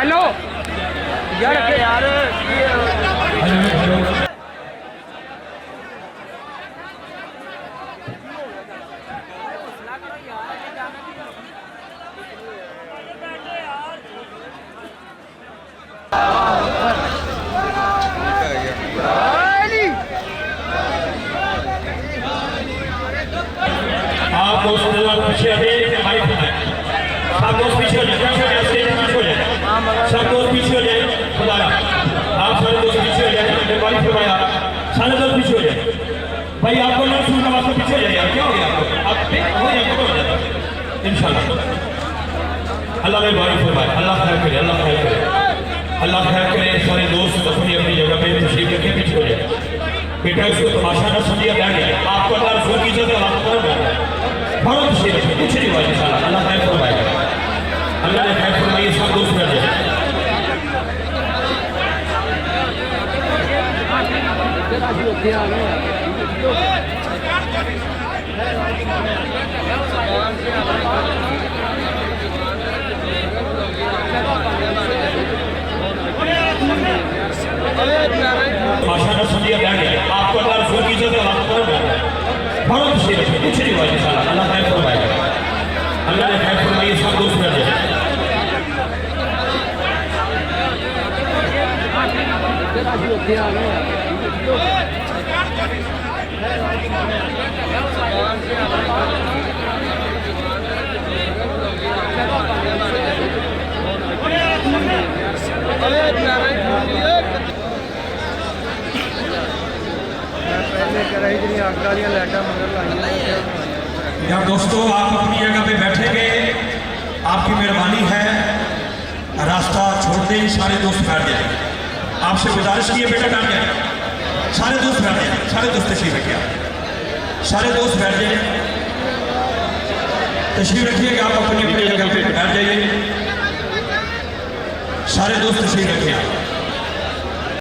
Hello यार यार आप दोस्त पीछे सब दोस्त पीछे हो जाए, पीछे हो जाए, सब दोस्त पीछे हो जाए। खुदारा आप सारे दोस्त पीछे हो जाए, मेहरबानी फरमाया सारे दोस्त पीछे हो जाए। भाई आपको ना सुनने वास्ते पीछे हो जाए, क्या हो गया आपको? आप हो जाए इंशाल्लाह। अल्लाह मेहरबानी फरमाए, अल्लाह खैर करे, अल्लाह खैर करे, अल्लाह खैर करे। सारे दोस्त अपनी अपनी जगह पे तशरीफ रखे, पीछे हो जाए। बेटा इसको तमाशा न समझिए, बैठ गया आपको अल्लाह रसूल की इज्जत का वक्त कर बहुत तशरीफ रखे, कुछ नहीं हुआ इंशाल्लाह। अल्लाह खैर फरमाएगा, अल्लाह ने खैर फरमाई। सब दोस्त बैठ जाए। भाषा न समझिए, बैठ गया आपको अल्लाह रसूल की इज्जत का वक्त कर बहुत तशरीफ रखे, कुछ नहीं हुआ इंशाल्लाह। अल्लाह खैर फरमाएगा, अल्लाह ने खैर फरमाई। सब दोस्त बैठ जाए। यार दोस्तों आप अपनी जगह पे बैठेंगे, आपकी मेहरबानी है। रास्ता छोड़ दें, सारे दोस्त बैठ जाए। आपसे गुजारिश की है बेटा बैठ जाए, सारे दोस्त बैठ जाए, सारे दोस्त तशरीफ रखिए, सारे दोस्त बैठ जाए, तशरीफ रखिएगा। आप अपनी अपनी जगह पे बैठ जाए।